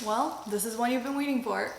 Well, this is one you've been waiting for.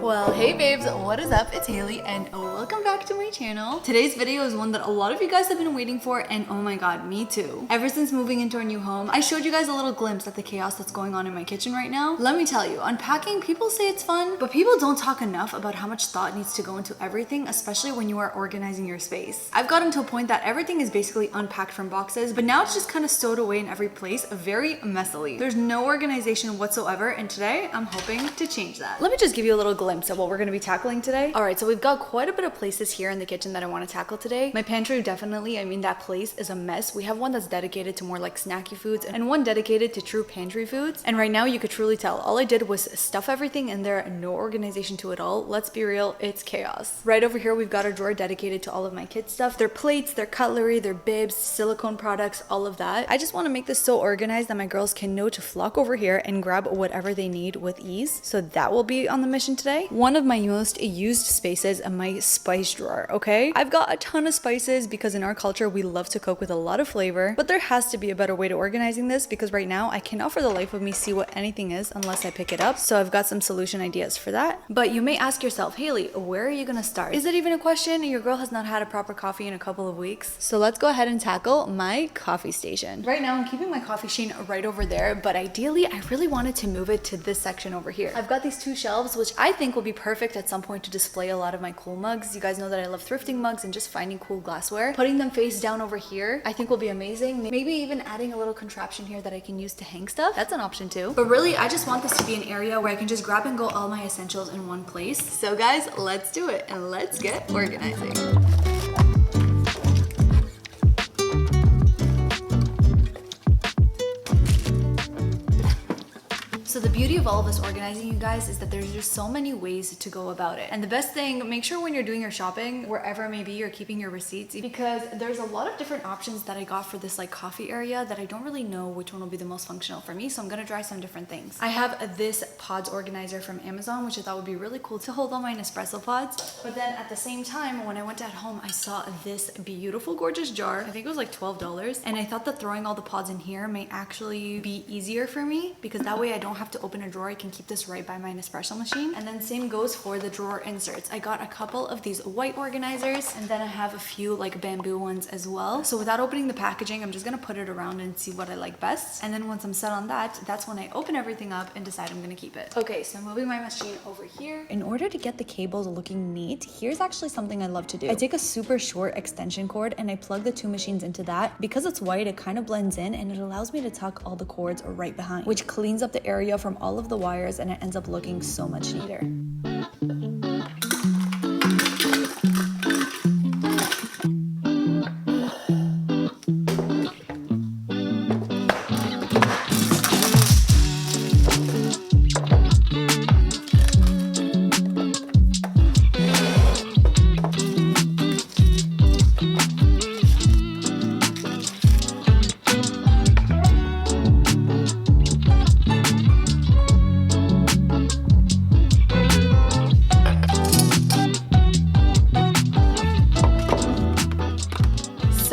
Well, hey babes, what is up? It's Haley and welcome back to my channel. Today's video is one that a lot of you guys have been waiting for, and oh my god, me too. Ever since moving into our new home, I showed you guys a little glimpse at the chaos that's going on in my kitchen right now. Let me tell you, unpacking, people say it's fun, but people don't talk enough about how much thought needs to go into everything, especially when you are organizing your space. I've gotten to a point that everything is basically unpacked from boxes, but now it's just kind of stowed away in every place very messily. There's no organization whatsoever, and today I'm hoping to change that. Let me just give you a little glimpse of what we're going to be tackling today. All right, so we've got quite a bit of places here in the kitchen that I want to tackle today. My pantry, definitely, I mean, that place is a mess. We have one that's dedicated to more like snacky foods and one dedicated to true pantry foods. And right now you could truly tell all I did was stuff everything in there and no organization to it all. Let's be real, it's chaos. Right over here, we've got a drawer dedicated to all of my kids' stuff. Their plates, their cutlery, their bibs, silicone products, all of that. I just want to make this so organized that my girls can know to flock over here and grab whatever they need with ease. So that will be on the mission today. One of my most used spaces is my spice drawer, okay? I've got a ton of spices because in our culture, we love to cook with a lot of flavor, but there has to be a better way to organizing this because right now I cannot for the life of me see what anything is unless I pick it up. So I've got some solution ideas for that. But you may ask yourself, Haley, where are you gonna start? Is it even a question? Your girl has not had a proper coffee in a couple of weeks. So let's go ahead and tackle my coffee station. Right now I'm keeping my coffee machine right over there, but ideally I really wanted to move it to this section over here. I've got these two shelves, which I think will be perfect at some point to display a lot of my cool mugs. You guys know that I love thrifting mugs and just finding cool glassware. Putting them face down over here, I think will be amazing. Maybe even adding a little contraption here that I can use to hang stuff. That's an option too. But really, I just want this to be an area where I can just grab and go all my essentials in one place. So guys, let's do it and let's get organizing. So the beauty of all of this organizing, you guys, is that there's just so many ways to go about it. And the best thing, make sure when you're doing your shopping, wherever it may be, you're keeping your receipts, because there's a lot of different options that I got for this like coffee area that I don't really know which one will be the most functional for me. So I'm gonna try some different things. I have this pods organizer from Amazon, which I thought would be really cool to hold all my Nespresso pods. But then at the same time, when I went at home, I saw this beautiful, gorgeous jar. I think it was like $12. And I thought that throwing all the pods in here may actually be easier for me because that way I don't have to open a drawer. I can keep this right by my Nespresso machine. And then same goes for the drawer inserts. I got a couple of these white organizers and then I have a few like bamboo ones as well. So without opening the packaging, I'm just gonna put it around and see what I like best. And then once I'm set on that, that's when I open everything up and decide I'm gonna keep it. Okay, so I'm moving my machine over here. In order to get the cables looking neat, here's actually something I love to do. I take a super short extension cord and I plug the two machines into that. Because it's white, it kind of blends in and it allows me to tuck all the cords right behind, which cleans up the area from all of the wires and it ends up looking so much neater.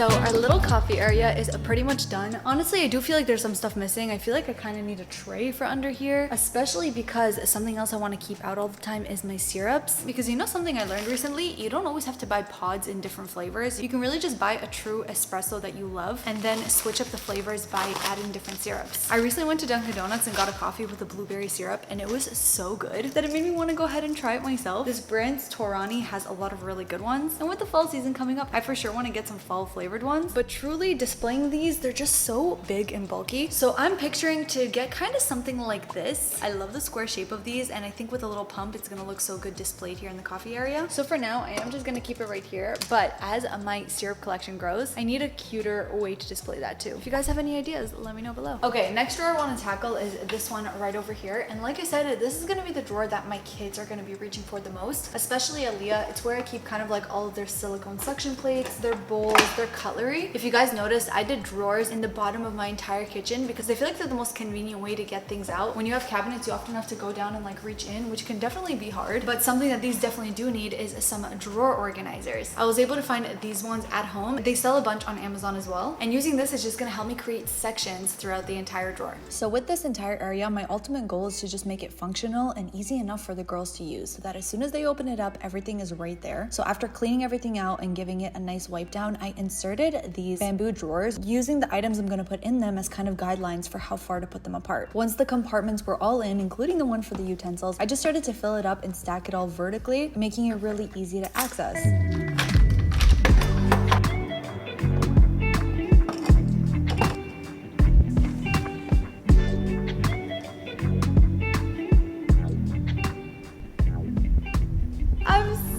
So our little coffee area is pretty much done. Honestly, I do feel like there's some stuff missing. I feel like I kind of need a tray for under here, especially because something else I want to keep out all the time is my syrups. Because you know something I learned recently? You don't always have to buy pods in different flavors. You can really just buy a true espresso that you love and then switch up the flavors by adding different syrups. I recently went to Dunkin' Donuts and got a coffee with a blueberry syrup and it was so good that it made me want to go ahead and try it myself. This brand Torani has a lot of really good ones. And with the fall season coming up, I for sure want to get some fall flavored ones, but truly displaying these, they're just so big and bulky. So I'm picturing to get kind of something like this. I love the square shape of these and I think with a little pump, it's gonna look so good displayed here in the coffee area. So for now, I am just gonna keep it right here, but as my syrup collection grows, I need a cuter way to display that too. If you guys have any ideas, let me know below. Okay, next drawer I want to tackle is this one right over here. And like I said, this is gonna be the drawer that my kids are gonna be reaching for the most, especially Aaliyah. It's where I keep kind of like all of their silicone suction plates, their bowls, their cutlery. If you guys noticed, I did drawers in the bottom of my entire kitchen because I feel like they're the most convenient way to get things out. When you have cabinets, you often have to go down and like reach in, which can definitely be hard. But something that these definitely do need is some drawer organizers. I was able to find these ones at home. They sell a bunch on Amazon as well. And using this is just gonna help me create sections throughout the entire drawer. So with this entire area, my ultimate goal is to just make it functional and easy enough for the girls to use so that as soon as they open it up, everything is right there. So after cleaning everything out and giving it a nice wipe down, I inserted these bamboo drawers using the items I'm gonna put in them as kind of guidelines for how far to put them apart. Once the compartments were all in, including the one for the utensils, I just started to fill it up and stack it all vertically, making it really easy to access.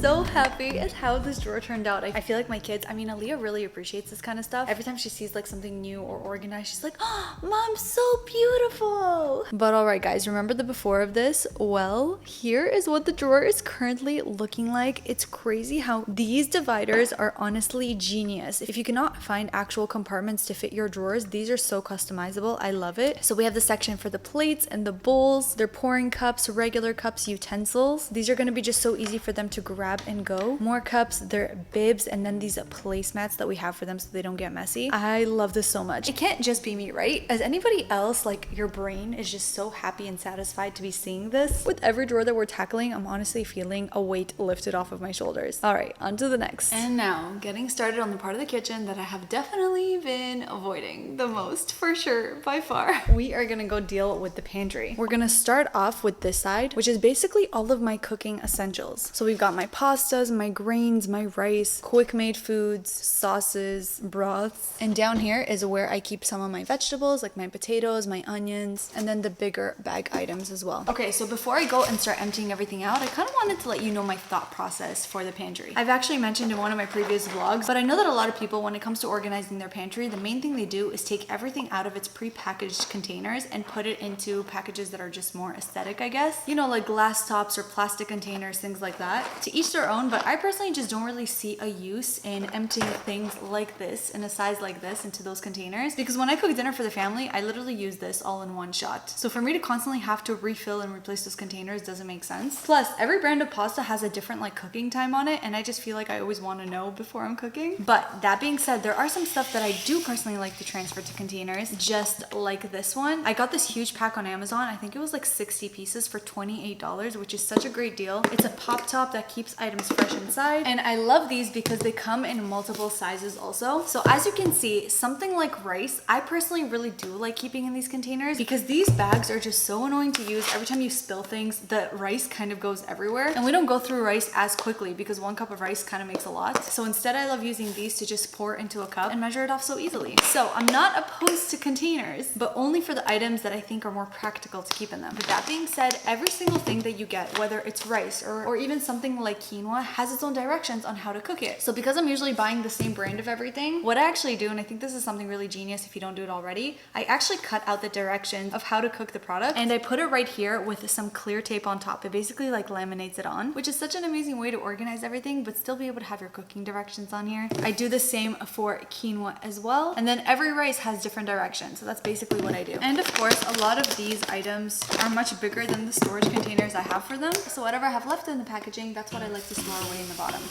So happy at how this drawer turned out. I feel like my kids, I mean, Aaliyah really appreciates this kind of stuff. Every time she sees like something new or organized, she's like, oh, Mom, so beautiful. But all right, guys, remember the before of this? Well, here is what the drawer is currently looking like. It's crazy how these dividers are honestly genius. If you cannot find actual compartments to fit your drawers, these are so customizable. I love it. So we have the section for the plates and the bowls, their pouring cups, regular cups, utensils. These are going to be just so easy for them to grab and go. More cups, their bibs, and then these placemats that we have for them so they don't get messy. I love this so much. It can't just be me, right? As anybody else, like your brain is just so happy and satisfied to be seeing this. With every drawer that we're tackling, I'm honestly feeling a weight lifted off of my shoulders. All right, on to the next. And now, getting started on the part of the kitchen that I have definitely been avoiding the most, for sure, by far. We are gonna go deal with the pantry. We're gonna start off with this side, which is basically all of my cooking essentials. So we've got my pastas, my grains, my rice, quick made foods, sauces, broths. And down here is where I keep some of my vegetables, like my potatoes, my onions, and then the bigger bag items as well. Okay, so before I go and start emptying everything out, I kind of wanted to let you know my thought process for the pantry. I've actually mentioned in one of my previous vlogs, but I know that a lot of people, when it comes to organizing their pantry, the main thing they do is take everything out of its pre-packaged containers and put it into packages that are just more aesthetic, I guess. You know, like glass tops or plastic containers, things like that. To each their own, but I personally just don't really see a use in emptying things like this in a size like this into those containers, because when I cook dinner for the family, I literally use this all in one shot. So for me to constantly have to refill and replace those containers doesn't make sense. Plus, every brand of pasta has a different like cooking time on it, and I just feel like I always want to know before I'm cooking. But that being said, there are some stuff that I do personally like to transfer to containers, just like this one. I got this huge pack on Amazon. I think it was like 60 pieces for $28, which is such a great deal. It's a pop top that keeps items fresh inside, and I love these because they come in multiple sizes also. So as you can see, something like rice, I personally really do like keeping in these containers because these bags are just so annoying to use. Every time you spill things, the rice kind of goes everywhere, and we don't go through rice as quickly because 1 cup of rice kind of makes a lot. So instead, I love using these to just pour into a cup and measure it off so easily. So I'm not opposed to containers, but only for the items that I think are more practical to keep in them. But that being said, every single thing that you get, whether it's rice or even something like quinoa, has its own directions on how to cook it. So because I'm usually buying the same brand of everything, what I actually do, and I think this is something really genius if you don't do it already, I actually cut out the directions of how to cook the product and I put it right here with some clear tape on top. It basically like laminates it on, which is such an amazing way to organize everything but still be able to have your cooking directions on here. I do the same for quinoa as well, and then every rice has different directions, so that's basically what I do. And of course, a lot of these items are much bigger than the storage containers I have for them, so whatever I have left in the packaging, that's what I like to store away in the bottom.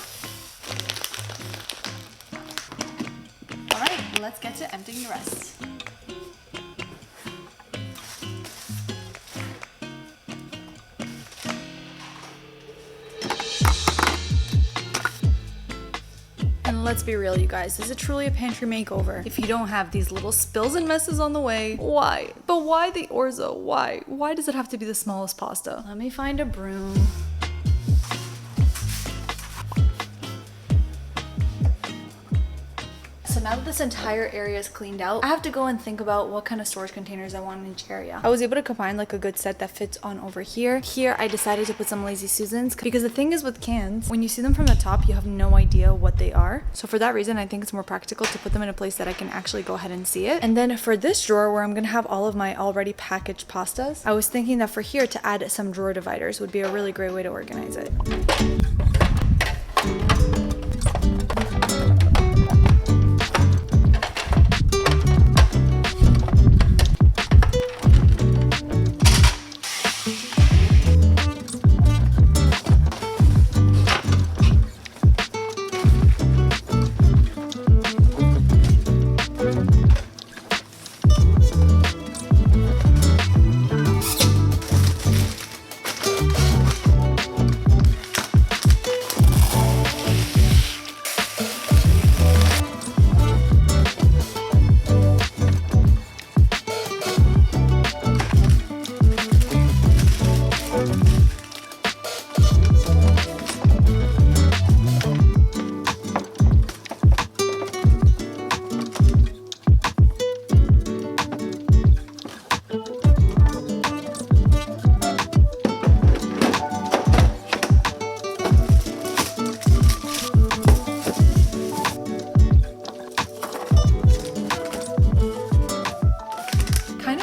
Alright, let's get to emptying the rest. And let's be real, you guys, this is truly a pantry makeover if you don't have these little spills and messes on the way. Why? But why the orzo? Why? Why does it have to be the smallest pasta? Let me find a broom. So now that this entire area is cleaned out, I have to go and think about what kind of storage containers I want in each area. I was able to combine like a good set that fits on over here. Here, I decided to put some Lazy Susans because the thing is with cans, when you see them from the top, you have no idea what they are. So for that reason, I think it's more practical to put them in a place that I can actually go ahead and see it. And then for this drawer where I'm gonna have all of my already packaged pastas, I was thinking that for here to add some drawer dividers would be a really great way to organize it.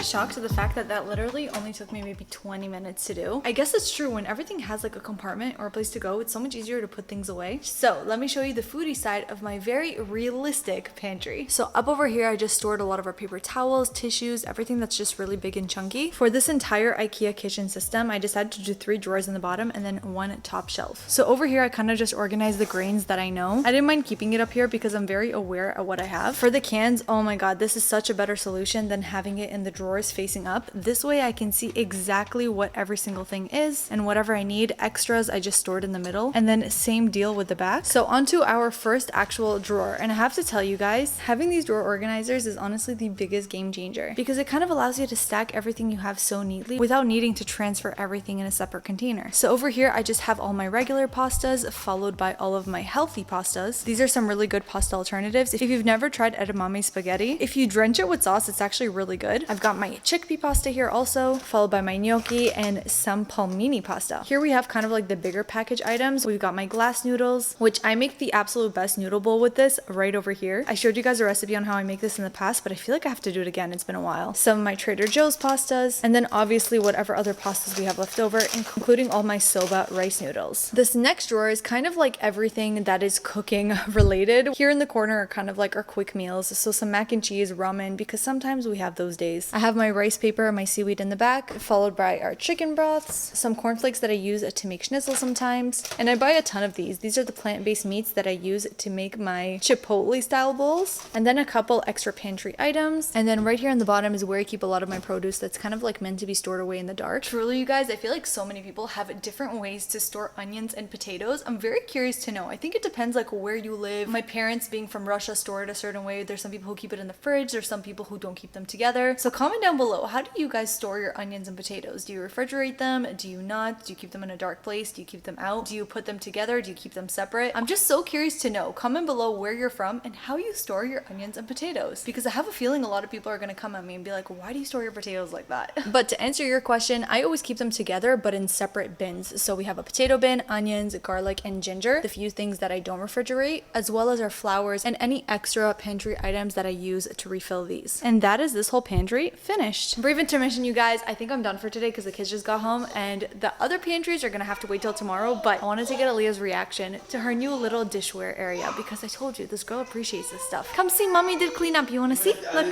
shocked at the fact that that literally only took me maybe 20 minutes to do. I guess it's true, when everything has like a compartment or a place to go, it's so much easier to put things away. So let me show you the foodie side of my very realistic pantry. So up over here, I just stored a lot of our paper towels, tissues, everything that's just really big and chunky. For this entire IKEA kitchen system, I decided to do 3 drawers in the bottom and then 1 top shelf. So over here, I kind of just organized the grains that I know. I didn't mind keeping it up here because I'm very aware of what I have. For the cans, oh my god, this is such a better solution than having it in the drawers facing up. This way I can see exactly what every single thing is, and whatever I need, extras, I just stored in the middle. And then same deal with the back. So onto our first actual drawer. And I have to tell you guys, having these drawer organizers is honestly the biggest game changer because it kind of allows you to stack everything you have so neatly without needing to transfer everything in a separate container. So over here, I just have all my regular pastas followed by all of my healthy pastas. These are some really good pasta alternatives. If you've never tried edamame spaghetti, if you drench it with sauce, it's actually really good. I've got my chickpea pasta here also, followed by my gnocchi and some palmini pasta. Here we have kind of like the bigger package items. We've got my glass noodles, which I make the absolute best noodle bowl with this right over here. I showed you guys a recipe on how I make this in the past, but I feel like I have to do it again. It's been a while. Some of my Trader Joe's pastas, and then obviously whatever other pastas we have left over, including all my soba rice noodles. This next drawer is kind of like everything that is cooking related. Here in the corner are kind of like our quick meals. So some mac and cheese, ramen, because sometimes we have those days. I have my rice paper, my seaweed in the back, followed by our chicken broths, some cornflakes that I use to make schnitzel sometimes. And I buy a ton of these. These are the plant-based meats that I use to make my Chipotle style bowls. And then a couple extra pantry items. And then right here on the bottom is where I keep a lot of my produce that's kind of like meant to be stored away in the dark. Truly, you guys, I feel like so many people have different ways to store onions and potatoes. I'm very curious to know. I think it depends like where you live. My parents being from Russia store it a certain way. There's some people who keep it in the fridge. There's some people who don't keep them together. So comment down below, how do you guys store your onions and potatoes? Do you refrigerate them? Do you not? Do you keep them in a dark place? Do you keep them out? Do you put them together? Do you keep them separate? I'm just so curious to know. Comment below where you're from and how you store your onions and potatoes, because I have a feeling a lot of people are going to come at me and be like, why do you store your potatoes like that? But to answer your question, I always keep them together but in separate bins. So we have a potato bin, onions, garlic, and ginger, the few things that I don't refrigerate, as well as our flours and any extra pantry items that I use to refill these. And that is this whole pantry finished. Brief intermission, you guys. I think I'm done for today because the kids just got home and the other pantries are gonna have to wait till tomorrow, but I wanted to get Aaliyah's reaction to her new little dishware area because I told you this girl appreciates this stuff. Come see, mommy did clean up. You wanna see? Look.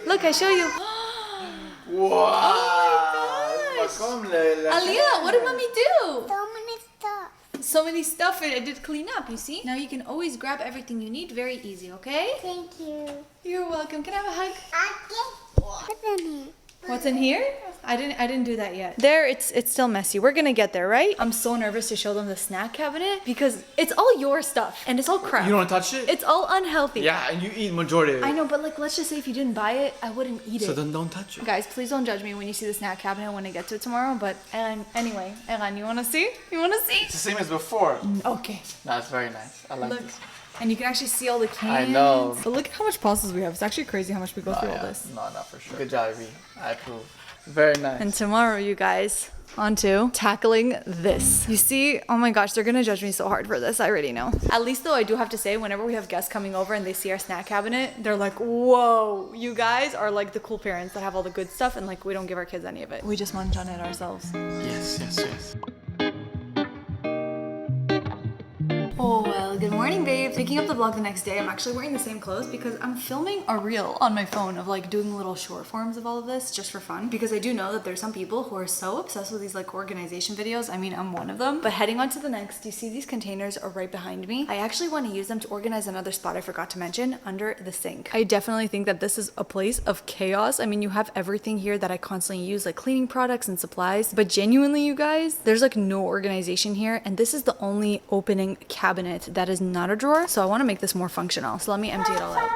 Look, I show you. Wow! Oh my gosh. Aaliyah, what did mommy do? So many stuff. So many stuff I did clean up, you see? Now you can always grab everything you need very easy, okay? Thank you. You're welcome. Can I have a hug? What's in here? What's in here? I didn't do that yet. There, it's still messy. We're gonna get there, right? I'm so nervous to show them the snack cabinet because it's all your stuff and it's all crap. You don't touch it? It's all unhealthy. Yeah, and you eat majority of it. I know, but like, let's just say if you didn't buy it, I wouldn't eat it. So then don't touch it. Guys, please don't judge me when you see the snack cabinet when I get to it tomorrow. But anyway, Elan, you wanna see? You wanna see? It's the same as before. Okay. That's very nice. I like Look. this. And you can actually see all the cans. I know. But look at how much pastas we have. It's actually crazy how much we go through all this. No, not for sure. Good job, V. I approve. Very nice. And tomorrow, you guys, onto tackling this. You see, oh my gosh, they're gonna judge me so hard for this. I already know. At least though, I do have to say, whenever we have guests coming over and they see our snack cabinet, they're like, whoa, you guys are like the cool parents that have all the good stuff and like we don't give our kids any of it. We just munch on it ourselves. Yes. Oh well, good morning, babe. Picking up the vlog the next day, I'm actually wearing the same clothes because I'm filming a reel on my phone of like doing little short forms of all of this just for fun, because I do know that there's some people who are so obsessed with these like organization videos. I mean, I'm one of them. But heading on to the next, you see these containers are right behind me. I actually want to use them to organize another spot I forgot to mention, under the sink. I definitely think that this is a place of chaos. I mean, you have everything here that I constantly use, like cleaning products and supplies, but genuinely, you guys, there's like no organization here, and this is the only opening cabinet that is not a drawer, so I want to make this more functional. So let me empty it all out.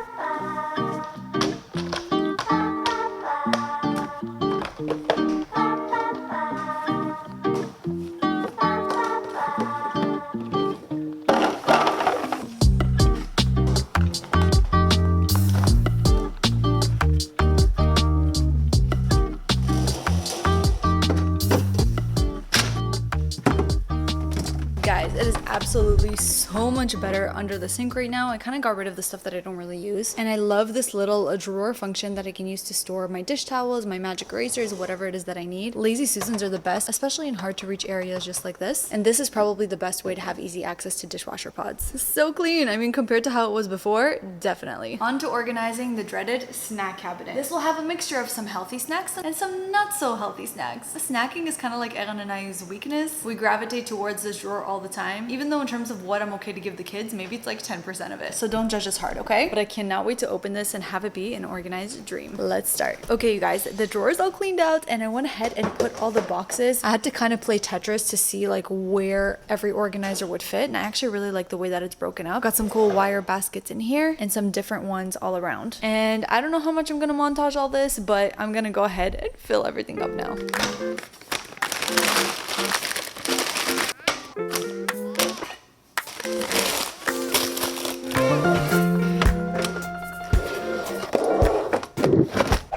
Guys, it is absolutely so so much better under the sink right now. I kind of got rid of the stuff that I don't really use. And I love this little drawer function that I can use to store my dish towels, my magic erasers, whatever it is that I need. Lazy Susans are the best, especially in hard to reach areas just like this. And this is probably the best way to have easy access to dishwasher pods. So clean. I mean, compared to how it was before, definitely. On to organizing the dreaded snack cabinet. This will have a mixture of some healthy snacks and some not so healthy snacks. Snacking is kind of like Erin and I's weakness. We gravitate towards this drawer all the time, even though in terms of what I'm okay to give the kids, maybe it's like 10% of it. So don't judge us hard, okay? But I cannot wait to open this and have it be an organized dream. Let's start. Okay, you guys, the drawer is all cleaned out and I went ahead and put all the boxes. I had to kind of play Tetris to see like where every organizer would fit. And I actually really like the way that it's broken up. Got some cool wire baskets in here and some different ones all around. And I don't know how much I'm gonna montage all this, but I'm gonna go ahead and fill everything up now.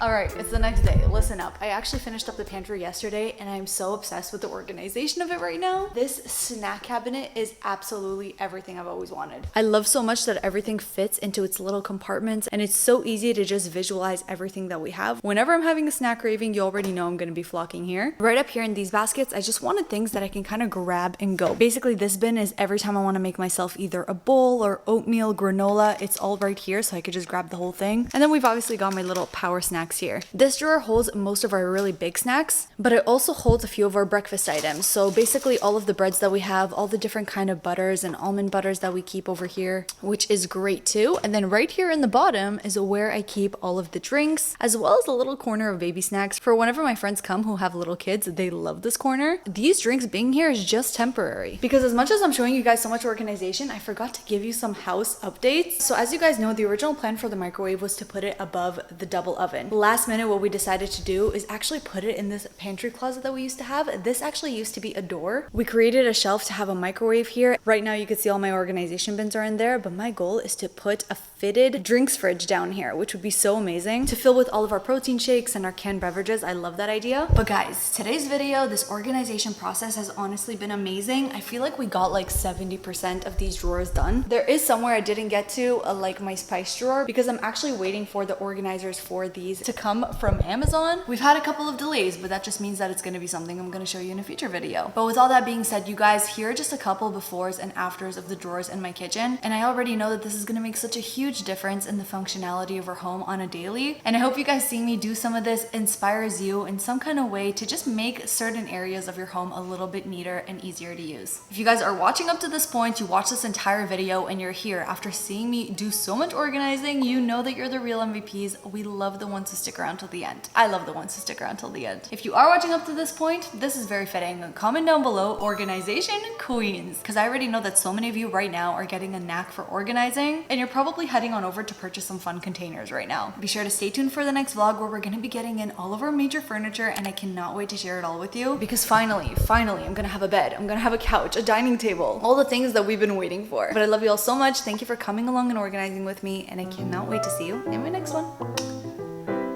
Alright, it's the next day. Listen up. I actually finished up the pantry yesterday and I'm so obsessed with the organization of it right now. This snack cabinet is absolutely everything I've always wanted. I love so much that everything fits into its little compartments and it's so easy to just visualize everything that we have. Whenever I'm having a snack craving, you already know I'm going to be flocking here. Right up here in these baskets, I just wanted things that I can kind of grab and go. Basically, this bin is every time I want to make myself either a bowl or oatmeal, granola, it's all right here so I could just grab the whole thing. And then we've obviously got my little power snacks here. This drawer holds most of our really big snacks, but it also holds a few of our breakfast items. So basically all of the breads that we have, all the different kind of butters and almond butters that we keep over here, which is great too. And then right here in the bottom is where I keep all of the drinks, as well as a little corner of baby snacks. For whenever my friends come who have little kids, they love this corner. These drinks being here is just temporary. Because as much as I'm showing you guys so much organization, I forgot to give you some house updates. So as you guys know, the original plan for the microwave was to put it above the double oven. Last minute, what we decided to do is actually put it in this pantry closet that we used to have. This actually used to be a door. We created a shelf to have a microwave here. Right now you can see all my organization bins are in there, but my goal is to put a fitted drinks fridge down here, which would be so amazing to fill with all of our protein shakes and our canned beverages. I love that idea. But guys, today's video, this organization process has honestly been amazing. I feel like we got like 70% of these drawers done. There is somewhere I didn't get to, like my spice drawer, because I'm actually waiting for the organizers for these to come from Amazon. We've had a couple of delays, but that just means that it's going to be something I'm going to show you in a future video. But with all that being said, you guys, here are just a couple befores and afters of the drawers in my kitchen. And I already know that this is going to make such a huge difference in the functionality of our home on a daily. And I hope you guys seeing me do some of this inspires you in some kind of way to just make certain areas of your home a little bit neater and easier to use. If you guys are watching up to this point, you watched this entire video and you're here after seeing me do so much organizing, you know that you're the real MVPs. We love the ones who stick around till the end. I love the ones who stick around till the end. If you are watching up to this point, this is very fitting. Comment down below, organization queens, because I already know that so many of you right now are getting a knack for organizing and you're probably heading on over to purchase some fun containers right now. Be sure to stay tuned for the next vlog where we're going to be getting in all of our major furniture and I cannot wait to share it all with you because finally, I'm going to have a bed. I'm going to have a couch, a dining table, all the things that we've been waiting for. But I love you all so much. Thank you for coming along and organizing with me and I cannot wait to see you in my next one.